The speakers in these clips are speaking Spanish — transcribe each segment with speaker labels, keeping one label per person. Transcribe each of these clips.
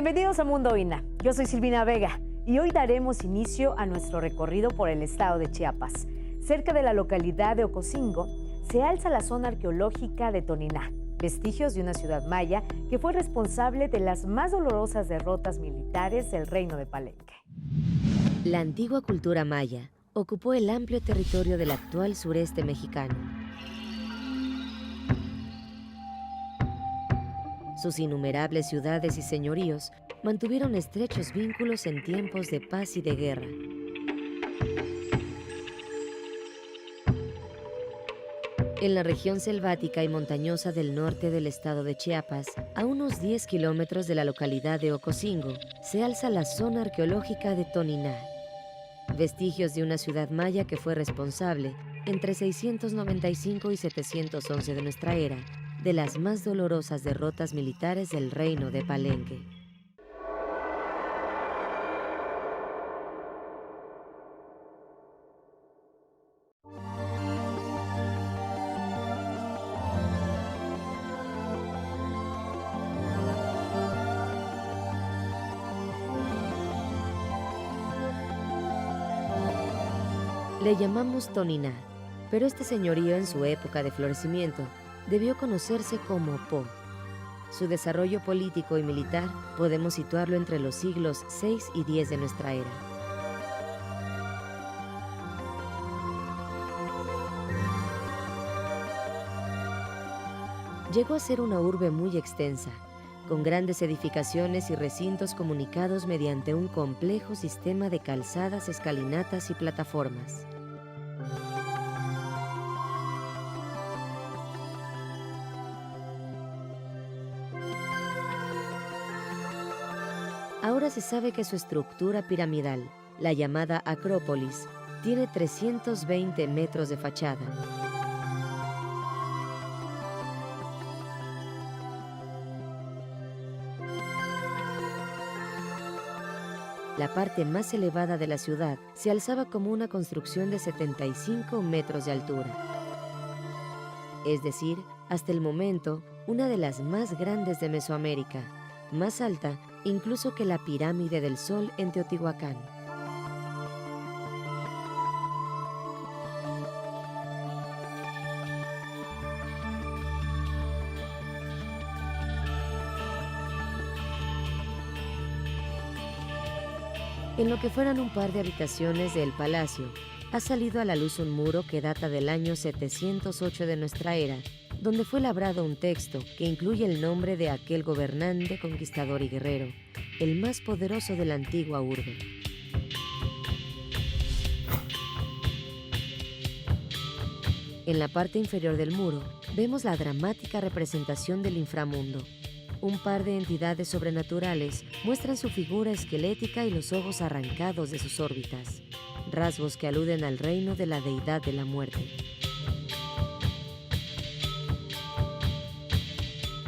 Speaker 1: Bienvenidos a Mundo INA. Yo soy Silvina Vega y hoy daremos inicio a nuestro recorrido por el estado de Chiapas. Cerca de la localidad de Ocosingo se alza la zona arqueológica de Toniná, vestigios de una ciudad maya que fue responsable de las más dolorosas derrotas militares del reino de Palenque.
Speaker 2: La antigua cultura maya ocupó el amplio territorio del actual sureste mexicano. Sus innumerables ciudades y señoríos mantuvieron estrechos vínculos en tiempos de paz y de guerra. En la región selvática y montañosa del norte del estado de Chiapas, a unos 10 kilómetros de la localidad de Ocosingo, se alza la zona arqueológica de Toniná, vestigios de una ciudad maya que fue responsable, entre 695 y 711 de nuestra era, de las más dolorosas derrotas militares del reino de Palenque. Le llamamos Toniná, pero este señorío en su época de florecimiento debió conocerse como Po. Su desarrollo político y militar podemos situarlo entre los siglos VI y X de nuestra era. Llegó a ser una urbe muy extensa, con grandes edificaciones y recintos comunicados mediante un complejo sistema de calzadas, escalinatas y plataformas. Ahora se sabe que su estructura piramidal, la llamada Acrópolis, tiene 320 metros de fachada. La parte más elevada de la ciudad se alzaba como una construcción de 75 metros de altura. Es decir, hasta el momento, una de las más grandes de Mesoamérica, más alta incluso que la pirámide del Sol en Teotihuacán. En lo que fueran un par de habitaciones del palacio, ha salido a la luz un muro que data del año 708 de nuestra era, donde fue labrado un texto que incluye el nombre de aquel gobernante, conquistador y guerrero, el más poderoso de la antigua urbe. En la parte inferior del muro vemos la dramática representación del inframundo. Un par de entidades sobrenaturales muestran su figura esquelética y los ojos arrancados de sus órbitas, rasgos que aluden al reino de la deidad de la muerte.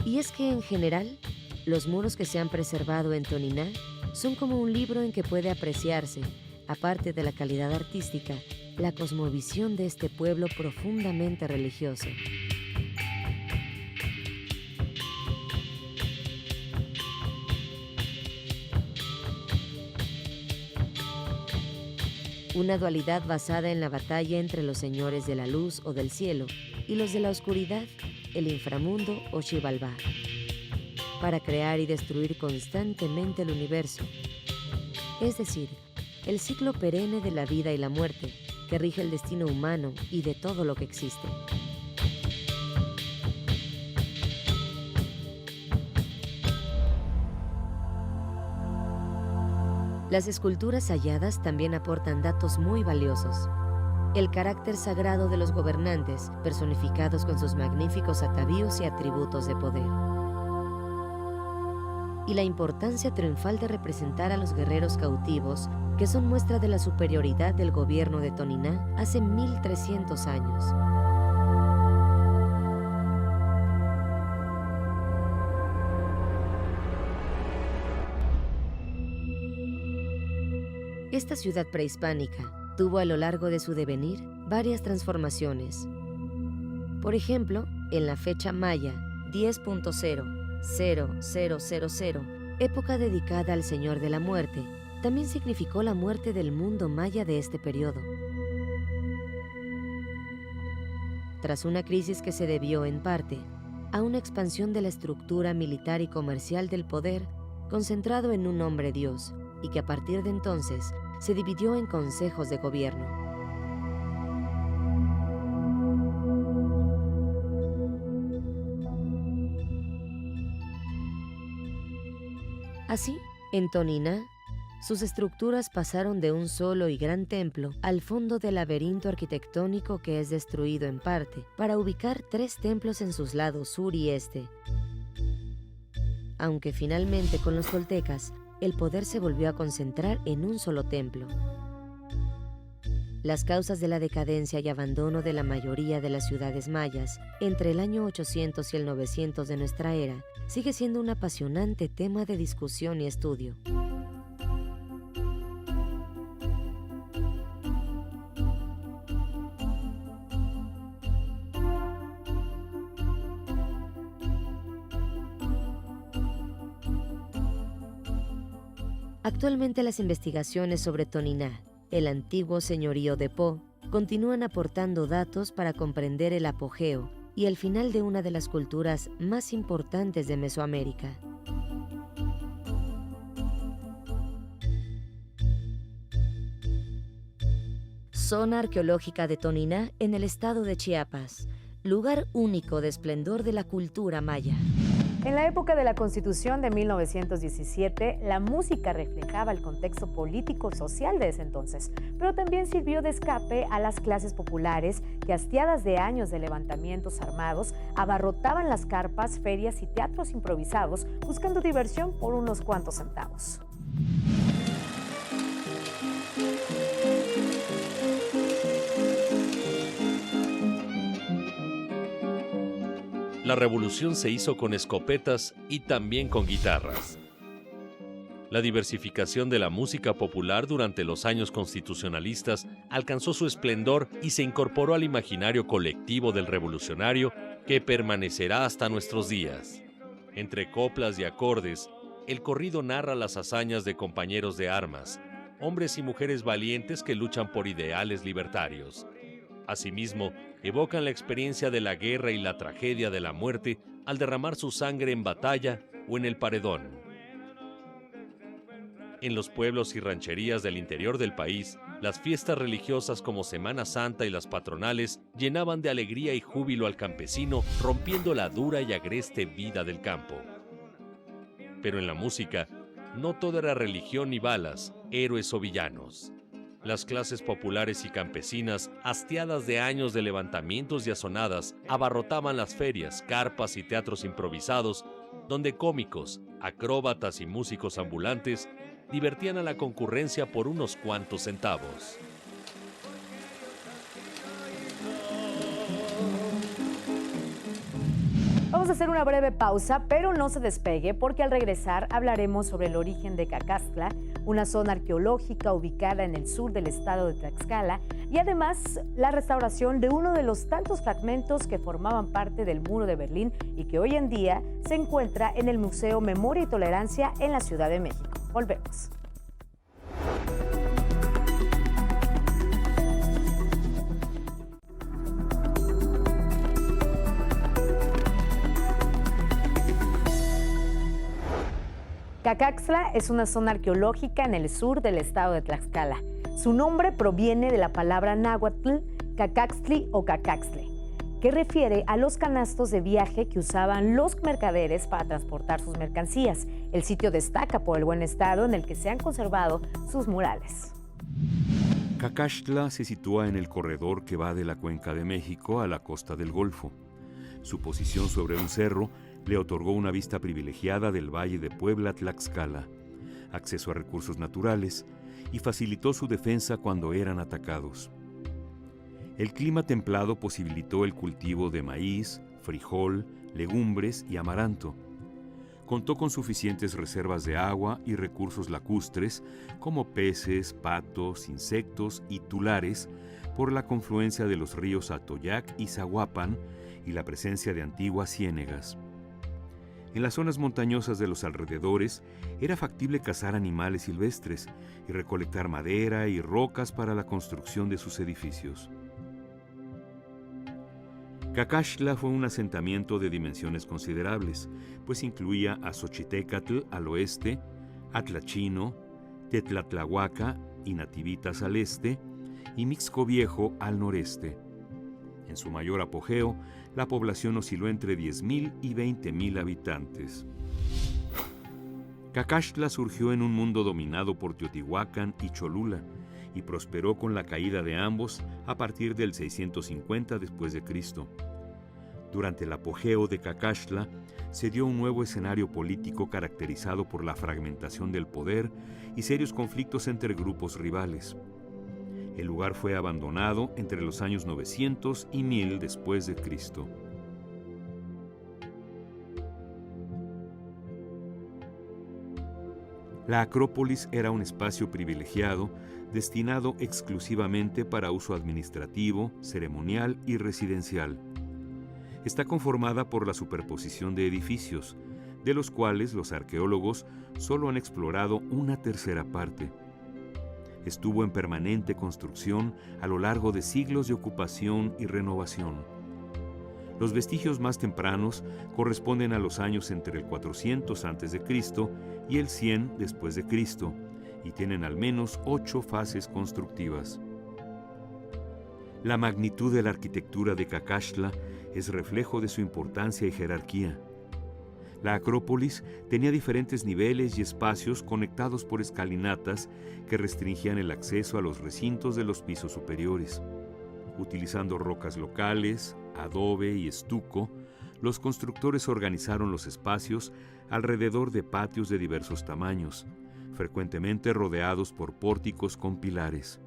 Speaker 2: Y es que, en general, los muros que se han preservado en Toniná son como un libro en que puede apreciarse, aparte de la calidad artística, la cosmovisión de este pueblo profundamente religioso. Una dualidad basada en la batalla entre los señores de la luz o del cielo y los de la oscuridad, el inframundo o Xibalbá, para crear y destruir constantemente el universo, es decir, el ciclo perenne de la vida y la muerte que rige el destino humano y de todo lo que existe. Las esculturas halladas también aportan datos muy valiosos. El carácter sagrado de los gobernantes, personificados con sus magníficos atavíos y atributos de poder. Y la importancia triunfal de representar a los guerreros cautivos, que son muestra de la superioridad del gobierno de Toniná hace 1300 años. Esta ciudad prehispánica tuvo a lo largo de su devenir varias transformaciones. Por ejemplo, en la fecha maya 10.00000 época dedicada al Señor de la Muerte, también significó la muerte del mundo maya de este periodo. Tras una crisis que se debió, en parte, a una expansión de la estructura militar y comercial del poder, concentrado en un hombre Dios, y que a partir de entonces se dividió en consejos de gobierno. Así, en Toniná, sus estructuras pasaron de un solo y gran templo al fondo del laberinto arquitectónico que es destruido en parte, para ubicar 3 templos en sus lados sur y este. Aunque finalmente con los toltecas, el poder se volvió a concentrar en un solo templo. Las causas de la decadencia y abandono de la mayoría de las ciudades mayas entre el año 800 y el 900 de nuestra era sigue siendo un apasionante tema de discusión y estudio. Actualmente las investigaciones sobre Toniná, el antiguo señorío de Po, continúan aportando datos para comprender el apogeo y el final de una de las culturas más importantes de Mesoamérica. Zona arqueológica de Toniná en el estado de Chiapas, lugar único de esplendor de la cultura maya.
Speaker 1: En la época de la Constitución de 1917, la música reflejaba el contexto político-social de ese entonces, pero también sirvió de escape a las clases populares que, hastiadas de años de levantamientos armados, abarrotaban las carpas, ferias y teatros improvisados buscando diversión por unos cuantos centavos.
Speaker 3: La revolución se hizo con escopetas y también con guitarras. La diversificación de la música popular durante los años constitucionalistas alcanzó su esplendor y se incorporó al imaginario colectivo del revolucionario que permanecerá hasta nuestros días. Entre coplas y acordes, el corrido narra las hazañas de compañeros de armas, hombres y mujeres valientes que luchan por ideales libertarios. Asimismo, evocan la experiencia de la guerra y la tragedia de la muerte al derramar su sangre en batalla o en el paredón. En los pueblos y rancherías del interior del país, las fiestas religiosas como Semana Santa y las patronales llenaban de alegría y júbilo al campesino, rompiendo la dura y agreste vida del campo. Pero en la música, no todo era religión ni balas, héroes o villanos. Las clases populares y campesinas, hastiadas de años de levantamientos y azonadas, abarrotaban las ferias, carpas y teatros improvisados, donde cómicos, acróbatas y músicos ambulantes divertían a la concurrencia por unos cuantos centavos.
Speaker 1: Vamos a hacer una breve pausa, pero no se despegue porque al regresar hablaremos sobre el origen de Cacaxtla, una zona arqueológica ubicada en el sur del estado de Tlaxcala, y además la restauración de uno de los tantos fragmentos que formaban parte del Muro de Berlín y que hoy en día se encuentra en el Museo Memoria y Tolerancia en la Ciudad de México. Volvemos. Cacaxtla es una zona arqueológica en el sur del estado de Tlaxcala. Su nombre proviene de la palabra náhuatl cacaxtli o cacaxtle, que refiere a los canastos de viaje que usaban los mercaderes para transportar sus mercancías. El sitio destaca por el buen estado en el que se han conservado sus murales.
Speaker 4: Cacaxtla se sitúa en el corredor que va de la Cuenca de México a la costa del Golfo. Su posición sobre un cerro le otorgó una vista privilegiada del Valle de Puebla-Tlaxcala, acceso a recursos naturales y facilitó su defensa cuando eran atacados. El clima templado posibilitó el cultivo de maíz, frijol, legumbres y amaranto. Contó con suficientes reservas de agua y recursos lacustres como peces, patos, insectos y tulares por la confluencia de los ríos Atoyac y Zahuapan y la presencia de antiguas ciénegas. En las zonas montañosas de los alrededores era factible cazar animales silvestres y recolectar madera y rocas para la construcción de sus edificios. Cacaxtla fue un asentamiento de dimensiones considerables, pues incluía a Xochitecatl al oeste, Atlachino, Tetlatlahuaca y Nativitas al este, y Mixco Viejo al noreste. En su mayor apogeo, la población osciló entre 10,000 y 20,000 habitantes. Cacaxtla surgió en un mundo dominado por Teotihuacán y Cholula, y prosperó con la caída de ambos a partir del 650 después de Cristo. Durante el apogeo de Cacaxtla, se dio un nuevo escenario político caracterizado por la fragmentación del poder y serios conflictos entre grupos rivales. El lugar fue abandonado entre los años 900 y 1000 después de Cristo. La Acrópolis era un espacio privilegiado destinado exclusivamente para uso administrativo, ceremonial y residencial. Está conformada por la superposición de edificios, de los cuales los arqueólogos solo han explorado una tercera parte. Estuvo en permanente construcción a lo largo de siglos de ocupación y renovación. Los vestigios más tempranos corresponden a los años entre el 400 a.C. y el 100 después de Cristo, y tienen al menos 8 fases constructivas. La magnitud de la arquitectura de Cacaxtla es reflejo de su importancia y jerarquía. La Acrópolis tenía diferentes niveles y espacios conectados por escalinatas que restringían el acceso a los recintos de los pisos superiores. Utilizando rocas locales, adobe y estuco, los constructores organizaron los espacios alrededor de patios de diversos tamaños, frecuentemente rodeados por pórticos con pilares.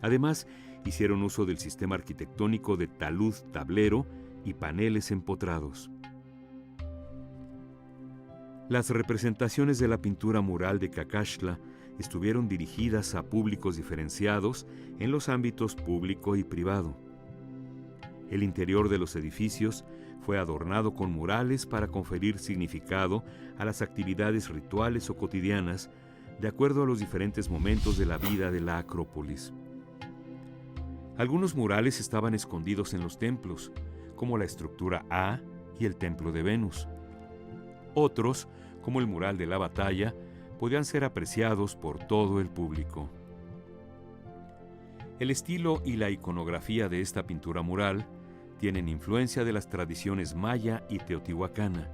Speaker 4: Además, hicieron uso del sistema arquitectónico de talud-tablero y paneles empotrados. Las representaciones de la pintura mural de Cacaxtla estuvieron dirigidas a públicos diferenciados en los ámbitos público y privado. El interior de los edificios fue adornado con murales para conferir significado a las actividades rituales o cotidianas, de acuerdo a los diferentes momentos de la vida de la Acrópolis. Algunos murales estaban escondidos en los templos, como la estructura A y el templo de Venus. Otros, como el mural de la batalla, podían ser apreciados por todo el público. El estilo y la iconografía de esta pintura mural tienen influencia de las tradiciones maya y teotihuacana.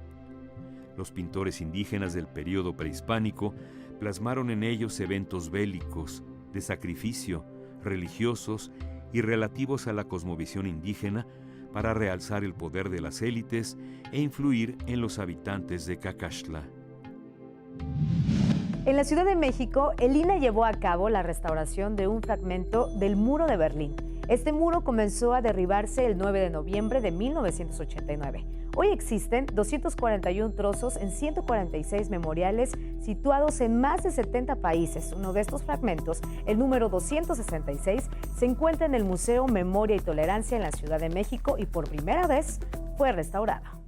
Speaker 4: Los pintores indígenas del período prehispánico plasmaron en ellos eventos bélicos, de sacrificio, religiosos y relativos a la cosmovisión indígena para realzar el poder de las élites e influir en los habitantes de Cacaxtla.
Speaker 1: En la Ciudad de México, el INAH llevó a cabo la restauración de un fragmento del Muro de Berlín. Este muro comenzó a derribarse el 9 de noviembre de 1989. Hoy existen 241 trozos en 146 memoriales situados en más de 70 países. Uno de estos fragmentos, el número 266, se encuentra en el Museo Memoria y Tolerancia en la Ciudad de México y por primera vez fue restaurado.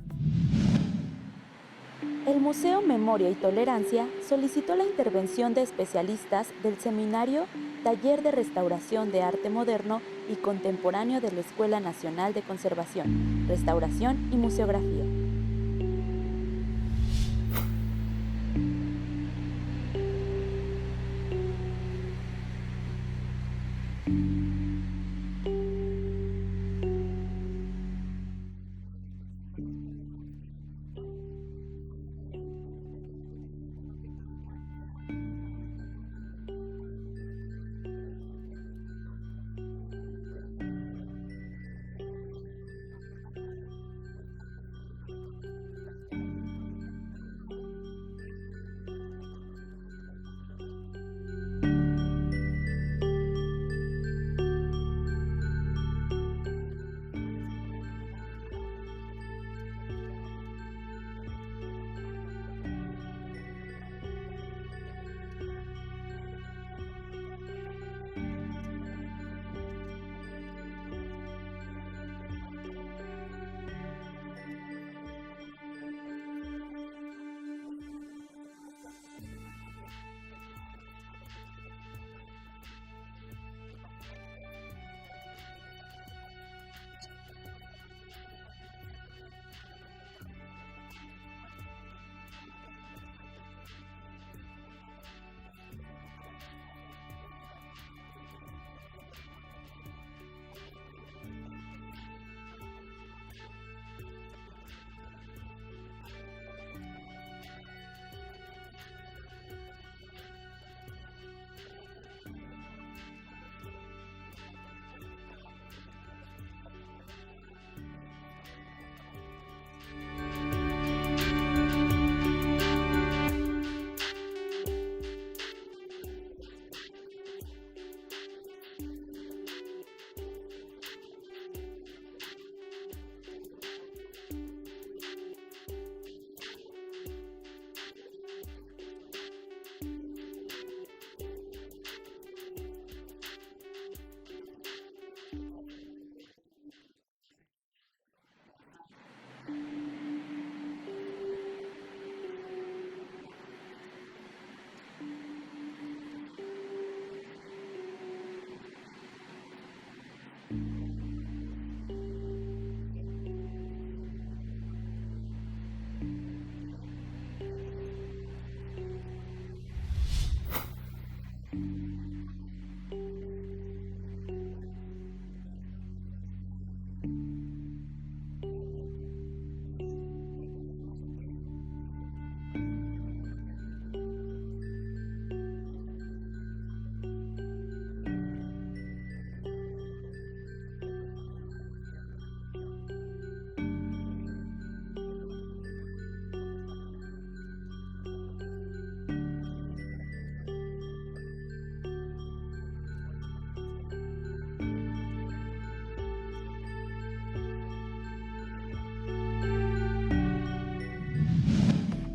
Speaker 5: El Museo Memoria y Tolerancia solicitó la intervención de especialistas del seminario Taller de Restauración de Arte Moderno y Contemporáneo de la Escuela Nacional de Conservación, Restauración y Museografía.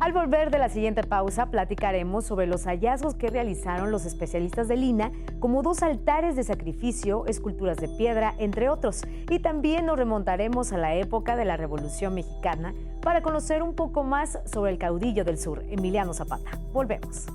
Speaker 1: Al volver de la siguiente pausa, platicaremos sobre los hallazgos que realizaron los especialistas de Lina, como 2 altares de sacrificio, esculturas de piedra, entre otros. Y también nos remontaremos a la época de la Revolución Mexicana para conocer un poco más sobre el caudillo del sur, Emiliano Zapata. Volvemos.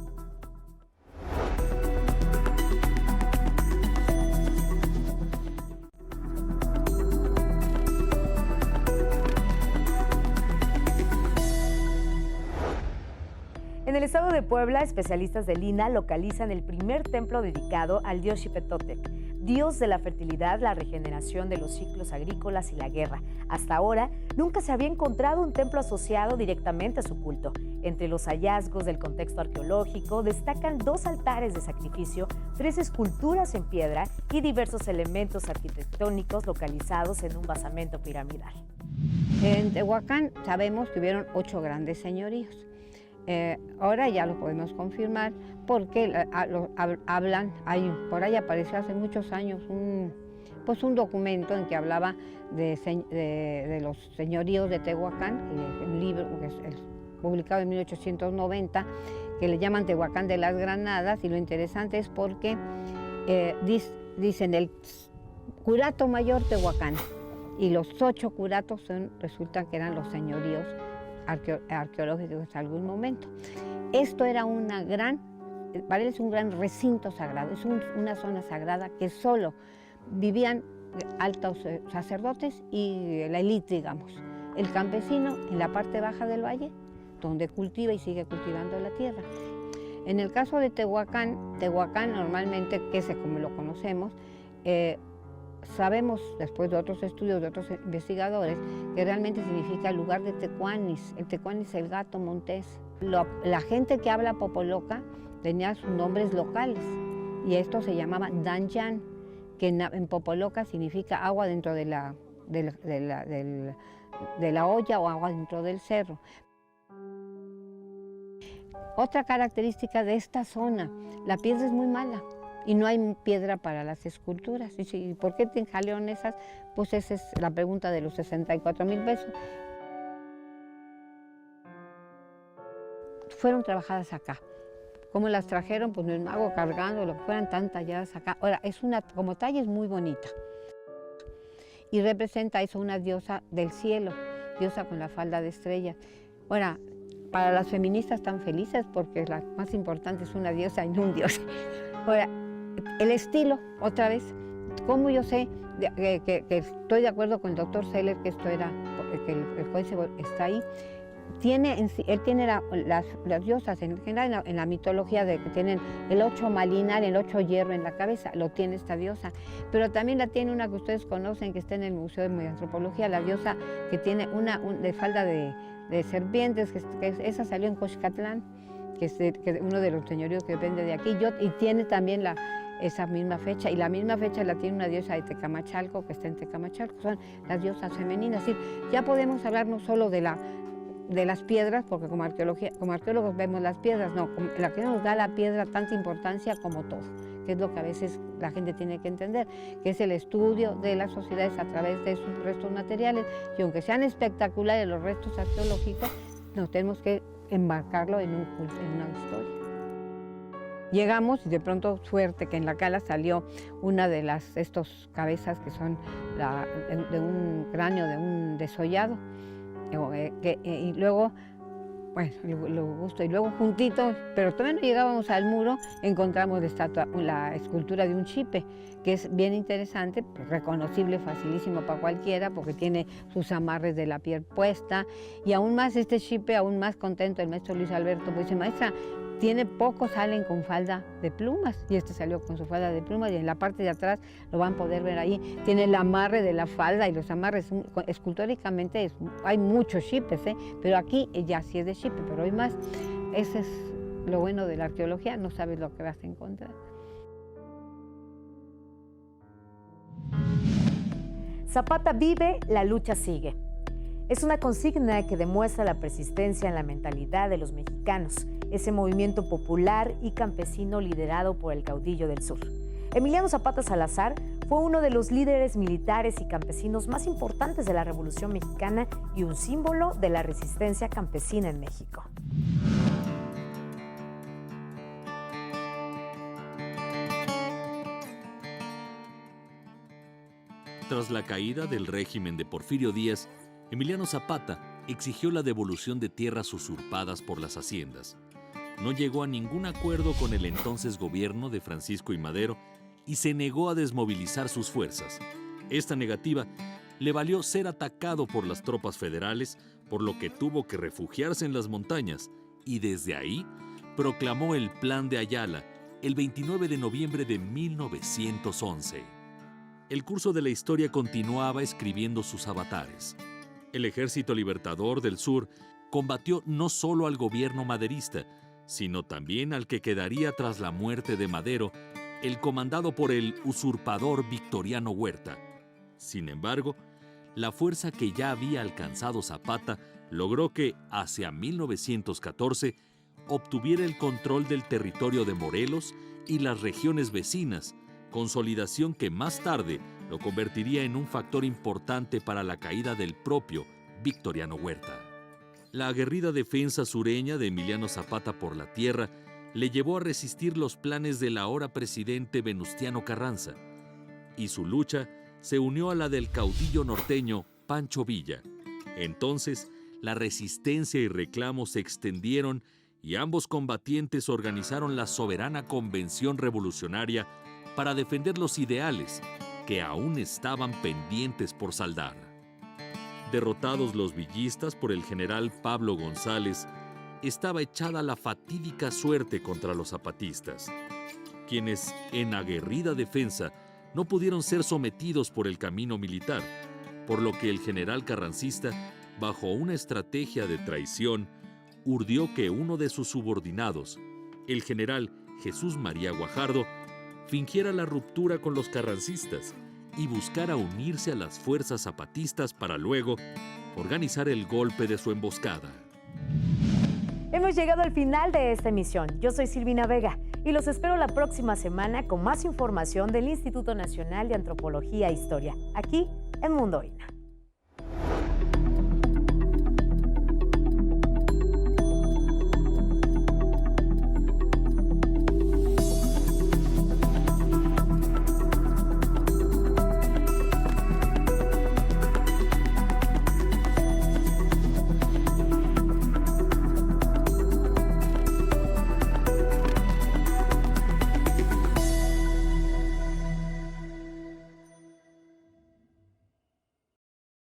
Speaker 1: En el estado de Puebla, especialistas de Lina localizan el primer templo dedicado al dios Xipetotec, dios de la fertilidad, la regeneración de los ciclos agrícolas y la guerra. Hasta ahora, nunca se había encontrado un templo asociado directamente a su culto. Entre los hallazgos del contexto arqueológico destacan 2 altares de sacrificio, 3 esculturas en piedra y diversos elementos arquitectónicos localizados en un basamento piramidal.
Speaker 6: En Tehuacán sabemos que hubieron 8 grandes señoríos. Ahora ya lo podemos confirmar porque hablan, por ahí apareció hace muchos años un documento en que hablaba de los señoríos de Tehuacán, un libro que es publicado en 1890, que le llaman Tehuacán de las Granadas, y lo interesante es porque dicen el curato mayor Tehuacán, y los 8 curatos resulta que eran los señoríos arqueológicos en algún momento. Esto era para él es un gran recinto sagrado, es una zona sagrada que solo vivían altos sacerdotes y la élite, digamos. El campesino en la parte baja del valle, donde cultiva y sigue cultivando la tierra. En el caso de Tehuacán normalmente, que es como lo conocemos, sabemos, después de otros estudios de otros investigadores, que realmente significa lugar de tecuanis. El tecuanis es el gato montés. La gente que habla popoloca tenía sus nombres locales, y esto se llamaba danyan, que en popoloca significa agua dentro de la olla o agua dentro del cerro. Otra característica de esta zona, la piedra es muy mala. Y no hay piedra para las esculturas. ¿Y por qué te jalearon esas? Pues esa es la pregunta de los 64,000 pesos. Fueron trabajadas acá. ¿Cómo las trajeron? Pues el mago cargando, lo que fueran, tan talladas acá. Ahora, como talla es muy bonita. Y representa eso una diosa del cielo, diosa con la falda de estrellas. Ahora, para las feministas están felices porque la más importante es una diosa y no un dios. Ahora, el estilo, otra vez, como yo sé que estoy de acuerdo con el doctor Seller que que el códice está ahí, él tiene las diosas en general en la mitología de que tienen el 8 malinar, el 8 hierro en la cabeza, lo tiene esta diosa, pero también la tiene una que ustedes conocen que está en el Museo de Antropología, la diosa que tiene una de falda de serpientes, esa salió en Coxcatlán, que es uno de los señoríos que depende de aquí, y tiene también esa misma fecha, y la misma fecha la tiene una diosa de Tecamachalco, que está en Tecamachalco, son las diosas femeninas. Es decir, ya podemos hablar no solo de las piedras, porque como arqueólogos vemos las piedras, no, la que nos da la piedra tanta importancia como todo, que es lo que a veces la gente tiene que entender, que es el estudio de las sociedades a través de sus restos materiales, y aunque sean espectaculares los restos arqueológicos, nos tenemos que embarcarlo en una historia. Llegamos y de pronto, suerte, que en la cala salió una de estos cabezas que son de un cráneo de un desollado. Y luego, bueno, lo gusto. Y luego juntitos, pero todavía no llegábamos al muro, encontramos la escultura de un chipe, que es bien interesante, reconocible, facilísimo para cualquiera, porque tiene sus amarres de la piel puesta. Y aún más este chipe, aún más contento el maestro Luis Alberto, pues dice: maestra, pocos salen con falda de plumas, y este salió con su falda de plumas, y en la parte de atrás lo van a poder ver ahí, tiene el amarre de la falda, y los amarres escultóricamente hay muchos chipes, pero aquí ya sí es de chipe, pero hay más. Ese es lo bueno de la arqueología, no sabes lo que vas a encontrar.
Speaker 1: Zapata vive, la lucha sigue. Es una consigna que demuestra la persistencia en la mentalidad de los mexicanos, ese movimiento popular y campesino liderado por el caudillo del sur. Emiliano Zapata Salazar Fue uno de los líderes militares y campesinos más importantes de la Revolución Mexicana y un símbolo de la resistencia campesina en México.
Speaker 3: Tras la caída del régimen de Porfirio Díaz, Emiliano Zapata exigió la devolución de tierras usurpadas por las haciendas. No llegó a ningún acuerdo con el entonces gobierno de Francisco I. Madero y se negó a desmovilizar sus fuerzas. Esta negativa le valió ser atacado por las tropas federales, por lo que tuvo que refugiarse en las montañas y desde ahí proclamó el Plan de Ayala el 29 de noviembre de 1911. El curso de la historia continuaba escribiendo sus avatares. El Ejército Libertador del Sur combatió no solo al gobierno maderista, sino también al que quedaría tras la muerte de Madero, el comandado por el usurpador Victoriano Huerta. Sin embargo, la fuerza que ya había alcanzado Zapata logró que, hacia 1914, obtuviera el control del territorio de Morelos y las regiones vecinas, consolidación que más tarde lo convertiría en un factor importante para la caída del propio Victoriano Huerta. La aguerrida defensa sureña de Emiliano Zapata por la tierra le llevó a resistir los planes del ahora presidente Venustiano Carranza, y su lucha se unió a la del caudillo norteño Pancho Villa. Entonces, la resistencia y reclamos se extendieron y ambos combatientes organizaron la soberana Convención Revolucionaria para defender los ideales que aún estaban pendientes por saldar. Derrotados los villistas por el general Pablo González, estaba echada la fatídica suerte contra los zapatistas, quienes, en aguerrida defensa, no pudieron ser sometidos por el camino militar, por lo que el general carrancista, bajo una estrategia de traición, urdió que uno de sus subordinados, el general Jesús María Guajardo, fingiera la ruptura con los carrancistas y buscara unirse a las fuerzas zapatistas para luego organizar el golpe de su emboscada.
Speaker 1: Hemos llegado al final de esta emisión. Yo soy Silvina Vega y los espero la próxima semana con más información del Instituto Nacional de Antropología e Historia, aquí en Mundo INA.